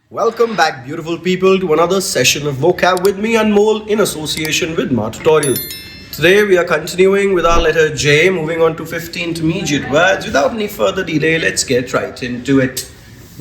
Welcome back, beautiful people, to another session of Vocab with me, Anmol, in association with Ma Tutorials. Today we are continuing with our letter J, moving on to 15 intermediate words. Without any further delay, let's get right into it.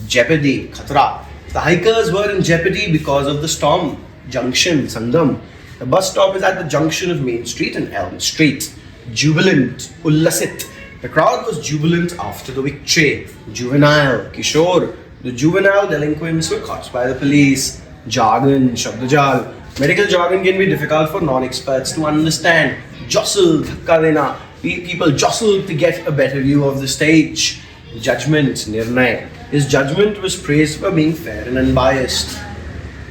Jeopardy, khatra. The hikers were in jeopardy because of the storm. Junction, Sangam. The bus stop is at the junction of Main Street and Elm Street. Jubilant, ullasit. The crowd was jubilant after the victory. Juvenile, Kishore. The juvenile delinquents were caught by the police. Jargon, Shabdajal. Medical jargon can be difficult for non-experts to understand. Jostle, dhakka dena. People jostled to get a better view of the stage. Judgment, Nirnay. His judgment was praised for being fair and unbiased.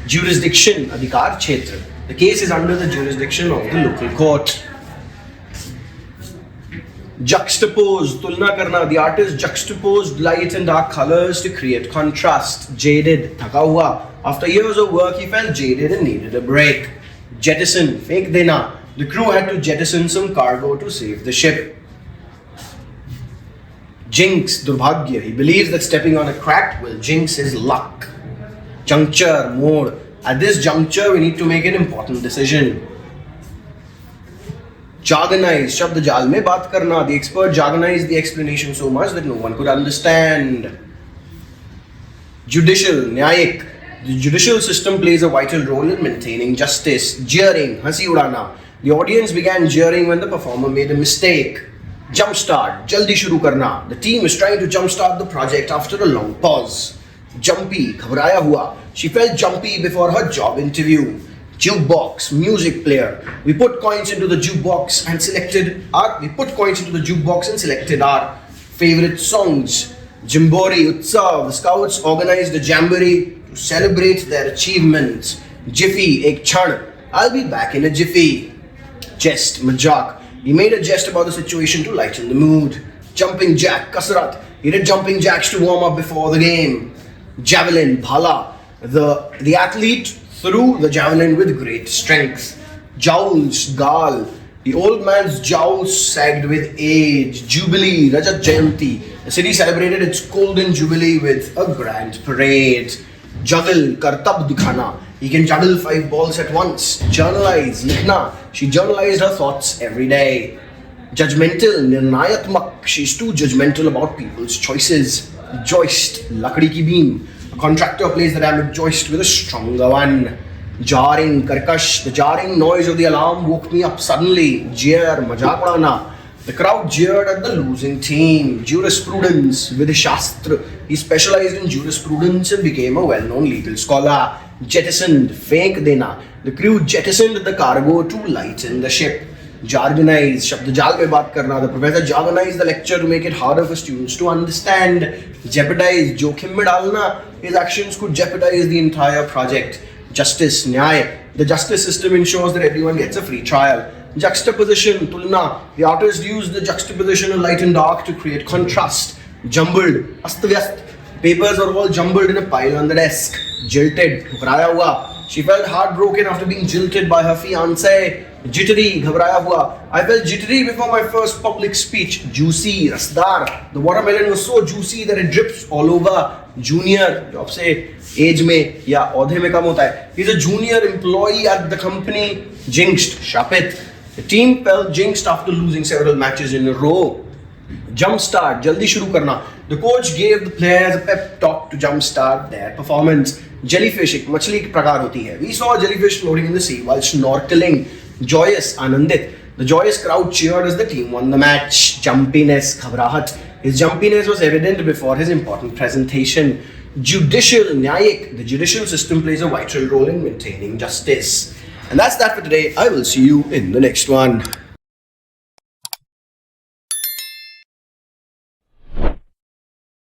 Jurisdiction, Adhikar Kshetra. The case is under the jurisdiction of the local court. Juxtapose, tulna karna. The artist juxtaposed light and dark colors to create contrast. Jaded, thaka hua. After years of work, he felt jaded and needed a break. Jettison, fake dena. The crew had to jettison some cargo to save the ship. Jinx, durbhagya. He believes that stepping on a crack will jinx his luck. Juncture, mode. At this juncture, we need to make an important decision. Jargonize, शब्द जाल में बात करना. The expert jargonized the explanation so much that no one could understand. Judicial, न्यायिक. The judicial system plays a vital role in maintaining justice. Jeering, हंसी उड़ाना. The audience began jeering when the performer made a mistake. Jumpstart, जल्दी शुरू करना. The team is trying to jumpstart the project after a long pause. Jumpy, घबराया हुआ. She felt jumpy before her job interview. Jukebox, music player. We put coins into the jukebox and selected our favorite songs. Jimbori, Utsav. The scouts organized a jamboree to celebrate their achievements. Jiffy, ek chad. I'll be back in a jiffy. Jest, majak. He made a jest about the situation to lighten the mood. Jumping jack, kasrat. He did jumping jacks to warm up before the game. Javelin, bhala. The athlete threw the javelin with great strength. Jowls, gal. The old man's jowls sagged with age. Jubilee, Rajat Jayanti. The city celebrated its golden jubilee with a grand parade. Juggle, kartab dikhana. He can juggle 5 balls at once. Journalize, likhna. She journalized her thoughts every day. Judgmental, nirnayatmak. She's too judgmental about people's choices. Joist, lakdi ki beam. A contractor placed the damaged joist with a stronger one. Jarring, karkash. The jarring noise of the alarm woke me up suddenly. Jeer, majak udana. The crowd jeered at the losing team. Jurisprudence, Vidhashastra. He specialized in jurisprudence and became a well-known legal scholar. Jettisoned, fake dena. The crew jettisoned the cargo to lighten the ship. Jargonize, शब्द जाल पे बात करना. The professor jargonized the lecture to make it harder for students to understand. Jeopardize, जोखिम में डालना. His actions could jeopardize the entire project. Justice, न्याय. The justice system ensures that everyone gets a free trial. Juxtaposition, tulna. The artist used the juxtaposition of light and dark to create contrast. Jumbled, astavyast. Papers are all jumbled in a pile on the desk. Jilted, घबराया हुआ. She felt heartbroken after being jilted by her fiancé. Jittery, घबराया हुआ. I felt jittery before my first public speech. Juicy, rasdar. The watermelon was so juicy that it drips all over. Junior, job से age में या औधे में कम होता है. He's a junior employee at the company. Jinxed, shapit. The team felt jinxed after losing several matches in a row. Jumpstart, jaldi shuru karna. The coach gave the players a pep talk to jumpstart their performance. Jellyfish, एक मछली की प्रकार होती है. We saw a jellyfish floating in the sea while snorkeling. Joyous, आनंदित. The joyous crowd cheered as the team won the match. Jumpiness, घबराहट. His jumpiness was evident before his important presentation. Judicial, न्यायिक. The judicial system plays a vital role in maintaining justice. And that's that for today. I will see you in the next one.